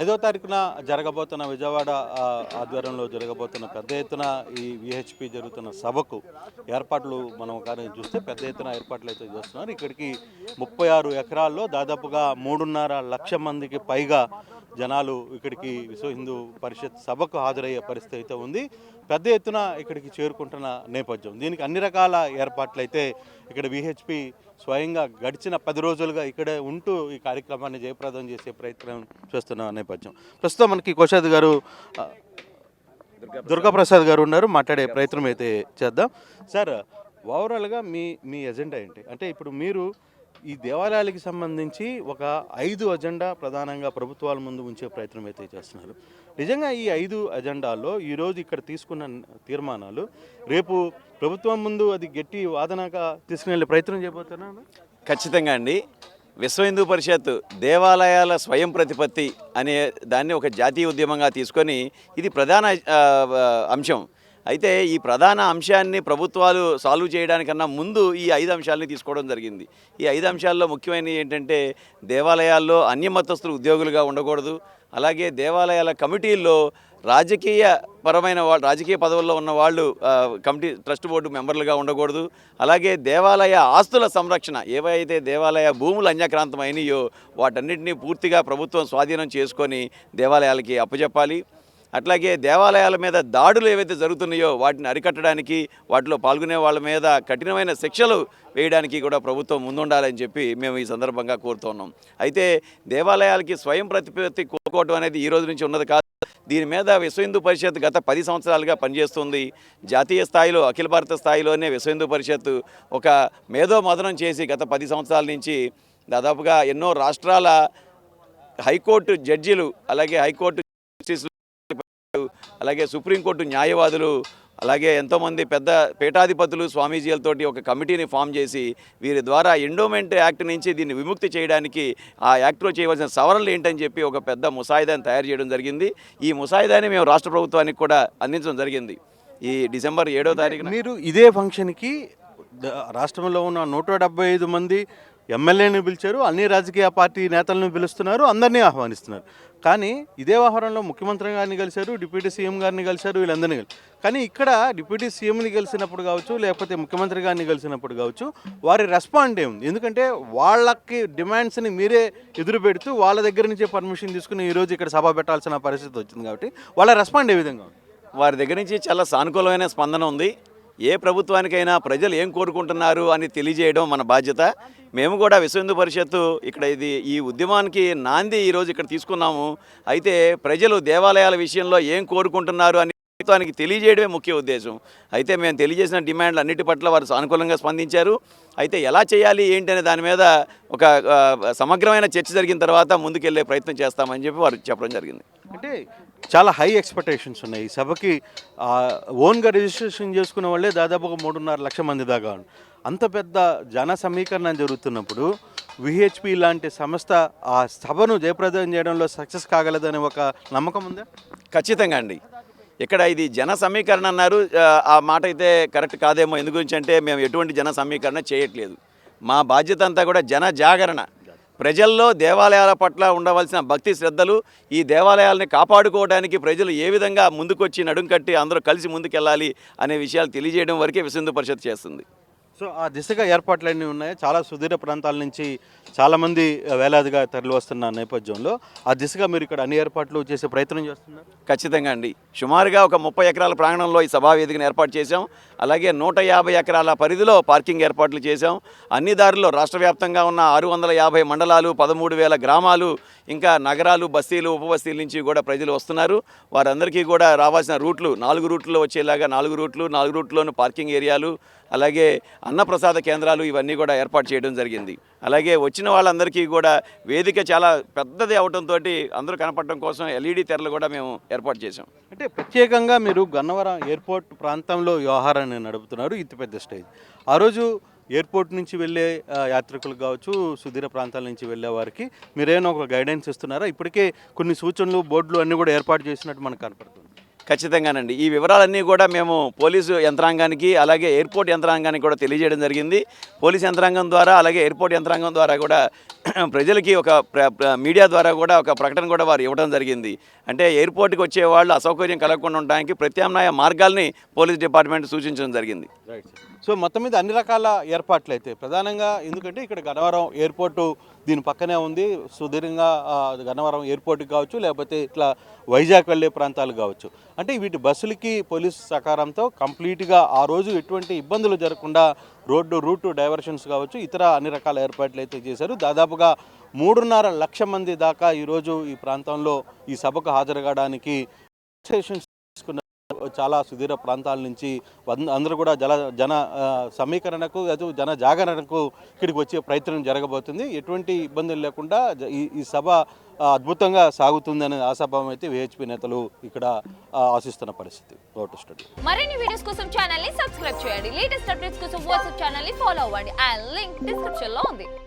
5వ తారీఖున జరగబోతున్న విజయవాడ ఆధ్వర్యంలో జరగబోతున్న పెద్ద ఎత్తున ఈ విహెచ్పి జరుగుతున్న సభకు ఏర్పాట్లు మనం కానీ చూస్తే పెద్ద ఎత్తున ఏర్పాట్లు అయితే చేస్తున్నారు. ఇక్కడికి 36 ఎకరాల్లో దాదాపుగా 3.5 లక్షల మందికి పైగా జనాలు ఇక్కడికి విశ్వ హిందూ పరిషత్ సభకు హాజరయ్యే పరిస్థితి అయితే ఉంది. పెద్ద ఎత్తున ఇక్కడికి చేరుకుంటున్న నేపథ్యం, దీనికి అన్ని రకాల ఏర్పాట్లు అయితే ఇక్కడ విహెచ్పి స్వయంగా గడిచిన 10 రోజులుగా ఇక్కడే ఉంటూ ఈ కార్యక్రమాన్ని జయప్రదం చేసే ప్రయత్నం చేస్తున్న నేపథ్యం. ప్రస్తుతం మనకి కోశాది గారు దుర్గాప్రసాద్ గారు ఉన్నారు, మాట్లాడే ప్రయత్నం అయితే చేద్దాం. సార్, ఓవరాల్గా మీ ఎజెండా ఏంటి? అంటే ఇప్పుడు మీరు ఈ దేవాలయాలకి సంబంధించి ఒక 5 అజెండా ప్రధానంగా ప్రభుత్వాల ముందు ఉంచే ప్రయత్నం అయితే చేస్తున్నారు. నిజంగా ఈ 5 అజెండాల్లో ఈరోజు ఇక్కడ తీసుకున్న తీర్మానాలు రేపు ప్రభుత్వం ముందు అది గట్టి వాదనగా తీసుకుని ప్రయత్నం చేయబోతున్నారు. ఖచ్చితంగా అండి. విశ్వ హిందూ పరిషత్ దేవాలయాల స్వయం ప్రతిపత్తి అనే దాన్ని ఒక జాతీయ ఉద్యమంగా తీసుకొని ఇది ప్రధాన అంశం. అయితే ఈ ప్రధాన అంశాన్ని ప్రభుత్వాలు సాల్వ్ చేయడానికన్నా ముందు ఈ 5 అంశాలని తీసుకోవడం జరిగింది. ఈ 5 అంశాల్లో ముఖ్యమైనవి ఏంటంటే, దేవాలయాల్లో అన్యమతస్థులు ఉద్యోగులుగా ఉండకూడదు, అలాగే దేవాలయాల కమిటీల్లో రాజకీయ పదవుల్లో ఉన్న వాళ్ళు కమిటీ ట్రస్ట్ బోర్డు మెంబర్లుగా ఉండకూడదు, అలాగే దేవాలయ ఆస్తుల సంరక్షణ, ఏవైతే దేవాలయ భూములు అన్యాక్రాంతం అయినాయో వాటన్నిటినీ పూర్తిగా ప్రభుత్వం స్వాధీనం చేసుకొని దేవాలయాలకి అప్పచెప్పాలి. అట్లాగే దేవాలయాల మీద దాడులు ఏవైతే జరుగుతున్నాయో వాటిని అరికట్టడానికి, వాటిలో పాల్గొనే వాళ్ళ మీద కఠినమైన శిక్షలు వేయడానికి కూడా ప్రభుత్వం ముందుండాలని చెప్పి మేము ఈ సందర్భంగా కోరుతున్నాం. అయితే దేవాలయాలకి స్వయం ప్రతిపత్తి కోరుకోవడం అనేది ఈ రోజు నుంచి ఉన్నది కాదు. దీని మీద విశ్వ హిందూ పరిషత్ గత 10 సంవత్సరాలుగా పనిచేస్తుంది. జాతీయ స్థాయిలో, అఖిల భారత స్థాయిలోనే విశ్వ హిందూ పరిషత్ ఒక మేధోమథనం చేసి గత 10 సంవత్సరాల నుంచి దాదాపుగా ఎన్నో రాష్ట్రాల హైకోర్టు జడ్జీలు, అలాగే హైకోర్టు జస్టిస్లు, అలాగే సుప్రీంకోర్టు న్యాయవాదులు, అలాగే ఎంతోమంది పెద్ద పీఠాధిపతులు, స్వామీజీలతోటి ఒక కమిటీని ఫామ్ చేసి వీరి ద్వారా ఎండోమెంట్ యాక్ట్ నుంచి దీన్ని విముక్తి చేయడానికి ఆ యాక్ట్లో చేయవలసిన సవరణలు ఏంటని చెప్పి ఒక పెద్ద ముసాయిదాని తయారు చేయడం జరిగింది. ఈ ముసాయిదాని మేము రాష్ట్ర ప్రభుత్వానికి కూడా అందించడం జరిగింది. ఈ డిసెంబర్ 7వ తారీఖున మీరు ఇదే ఫంక్షన్కి రాష్ట్రంలో ఉన్న 175 మంది ఎమ్మెల్యేని పిలిచారు, అన్ని రాజకీయ పార్టీ నేతలను పిలుస్తున్నారు, అందరినీ ఆహ్వానిస్తున్నారు. కానీ ఇదే వ్యవహారంలో ముఖ్యమంత్రి గారిని కలిశారు, డిప్యూటీ సీఎం గారిని కలిశారు, వీళ్ళందరినీ కానీ ఇక్కడ డిప్యూటీ సీఎంని కలిసినప్పుడు కావచ్చు, లేకపోతే ముఖ్యమంత్రి గారిని కలిసినప్పుడు కావచ్చు, వారి రెస్పాండ్ ఏముంది? ఎందుకంటే వాళ్ళకి డిమాండ్స్ని మీరే ఎదురు పెడుతూ వాళ్ళ దగ్గర నుంచే పర్మిషన్ తీసుకుని ఈరోజు ఇక్కడ సభ పెట్టాల్సిన పరిస్థితి వచ్చింది. కాబట్టి వాళ్ళ రెస్పాండ్ ఏ విధంగా ఉంది? వారి దగ్గర నుంచి చాలా సానుకూలమైన స్పందన ఉంది. ఏ ప్రభుత్వానికైనా ప్రజలు ఏం కోరుకుంటున్నారు అని తెలియజేయడం మన బాధ్యత. మేము కూడా విశ్వ హిందూ పరిషత్తు ఇక్కడ ఈ ఉద్యమానికి నాంది ఈరోజు ఇక్కడ తీసుకున్నాము. అయితే ప్రజలు దేవాలయాల విషయంలో ఏం కోరుకుంటున్నారు అని ప్రభుత్వానికి తెలియజేయడమే ముఖ్య ఉద్దేశం. అయితే మేము తెలియజేసిన డిమాండ్లు అన్నిటి పట్ల వారు సానుకూలంగా స్పందించారు. అయితే ఎలా చేయాలి ఏంటి అనే దాని మీద ఒక సమగ్రమైన చర్చ జరిగిన తర్వాత ముందుకెళ్లే ప్రయత్నం చేస్తామని చెప్పి వారు చెప్పడం జరిగింది. అంటే చాలా హై ఎక్స్పెక్టేషన్స్ ఉన్నాయి ఈ సభకి. ఓన్గా రిజిస్ట్రేషన్ చేసుకున్న వాళ్ళే దాదాపుగా 3.5 లక్షల మంది దాకా. అంత పెద్ద జన సమీకరణ జరుగుతున్నప్పుడు విహెచ్పి లాంటి సంస్థ ఆ సభను జయప్రదం చేయడంలో సక్సెస్ కాగలదనే ఒక నమ్మకం ఉందా? ఖచ్చితంగా అండి. ఇక్కడ ఇది జన సమీకరణ అన్నారు, ఆ మాట అయితే కరెక్ట్ కాదేమో. ఎందు గురించి అంటే మేము ఎటువంటి జన సమీకరణ చేయట్లేదు. మా బాధ్యత అంతా కూడా జన జాగరణ. ప్రజల్లో దేవాలయాల పట్ల ఉండవలసిన భక్తి శ్రద్ధలు, ఈ దేవాలయాలని కాపాడుకోవడానికి ప్రజలు ఏ విధంగా ముందుకొచ్చి నడుం కట్టి అందరూ కలిసి ముందుకెళ్ళాలి అనే విషయాలు తెలియజేయడం వరకే విశ్వ హిందూ పరిషత్ చేస్తుంది. సో ఆ దిశగా ఏర్పాట్లన్నీ ఉన్నాయి. చాలా సుదీర్ఘ ప్రాంతాల నుంచి చాలామంది వేలాదిగా తరలి వస్తున్న నేపథ్యంలో ఆ దిశగా మీరు ఇక్కడ అన్ని ఏర్పాట్లు చేసే ప్రయత్నం చేస్తున్నారు. ఖచ్చితంగా అండి. సుమారుగా ఒక 30 ఎకరాల ప్రాంగణంలో ఈ సభా వేదికను ఏర్పాటు చేశాం. అలాగే 150 ఎకరాల పరిధిలో పార్కింగ్ ఏర్పాట్లు చేశాం. అన్ని దారుల్లో రాష్ట్ర వ్యాప్తంగా ఉన్న 650 మండలాలు, 13,000 గ్రామాలు, ఇంకా నగరాలు, బస్తీలు, ఉపబస్తీల నుంచి కూడా ప్రజలు వస్తున్నారు. వారందరికీ కూడా రావాల్సిన రూట్లు 4 రూట్లలో వచ్చేలాగా 4 రూట్లు, 4 రూట్లోనూ పార్కింగ్ ఏరియాలు, అలాగే అన్నప్రసాద కేంద్రాలు ఇవన్నీ కూడా ఏర్పాటు చేయడం జరిగింది. అలాగే వచ్చిన వాళ్ళందరికీ కూడా వేదిక చాలా పెద్దది అవడంతో అందరూ కనపడడం కోసం LED తెరలు కూడా మేము ఏర్పాటు చేశాం. అంటే ప్రత్యేకంగా మీరు గన్నవరం ఎయిర్పోర్ట్ ప్రాంతంలో వ్యవహారాన్ని నడుపుతున్నారు, ఇంత పెద్ద స్టేజ్. ఆ రోజు ఎయిర్పోర్ట్ నుంచి వెళ్ళే యాత్రికులు కావచ్చు, సుదీర్ఘ ప్రాంతాల నుంచి వెళ్ళే వారికి మీరేమైనా ఒక గైడెన్స్ ఇస్తున్నారా? ఇప్పటికే కొన్ని సూచనలు, బోర్డులు అన్నీ కూడా ఏర్పాటు చేసినట్టు మనకు కనపడుతుంది. ఖచ్చితంగానండి. ఈ వివరాలన్నీ కూడా మేము పోలీసు యంత్రాంగానికి, అలాగే ఎయిర్పోర్ట్ యంత్రాంగానికి కూడా తెలియజేయడం జరిగింది. పోలీసు యంత్రాంగం ద్వారా, అలాగే ఎయిర్పోర్ట్ యంత్రాంగం ద్వారా కూడా ప్రజలకి ఒక మీడియా ద్వారా కూడా ఒక ప్రకటన కూడా వారు ఇవ్వడం జరిగింది. అంటే ఎయిర్పోర్ట్కి వచ్చే వాళ్ళు అసౌకర్యం కలగకుండా ఉండడానికి ప్రత్యామ్నాయ మార్గాల్ని పోలీస్ డిపార్ట్మెంట్ సూచించడం జరిగింది. Right sir. సో మొత్తం మీద అన్ని రకాల ఏర్పాట్లు అయితే ప్రధానంగా ఎందుకంటే ఇక్కడ గన్నవరం ఎయిర్పోర్టు దీని పక్కనే ఉంది. సుదీర్ఘంగా గన్నవరం ఎయిర్పోర్ట్కి కావచ్చు, లేకపోతే ఇట్లా వైజాగ్ వెళ్ళే ప్రాంతాలు కావచ్చు. అంటే వీటి బస్సులకి పోలీసు సహకారంతో కంప్లీట్గా ఆ రోజు ఎటువంటి ఇబ్బందులు జరగకుండా రూటు డైవర్షన్స్ కావచ్చు, ఇతర అన్ని రకాల ఏర్పాట్లు అయితే చేశారు. దాదాపుగా 3.5 లక్షల మంది దాకా ఈరోజు ఈ ప్రాంతంలో ఈ సభకు హాజరు కావడానికి చాలా సుదీర్ఘ ప్రాంతాల నుంచి అందరూ కూడా జన సమీకరణకు జన జాగరణకు ఇక్కడికి వచ్చే ప్రయత్నం జరగబోతుంది. ఎటువంటి ఇబ్బందులు లేకుండా ఈ సభ అద్భుతంగా సాగుతుందనే ఆశాభావం అయితే విహెచ్పి నేతలు ఇక్కడ ఆశిస్తున్న పరిస్థితి. మరిన్ని వీడియోస్ కోసం ఛానల్ ని సబ్స్క్రైబ్ చేయండి. లేటెస్ట్ అప్డేట్స్ కోసం వాట్సాప్ ఛానల్ ని ఫాలో అవ్వండి. ఆ లింక్ డిస్క్రిప్షన్ లో ఉంది.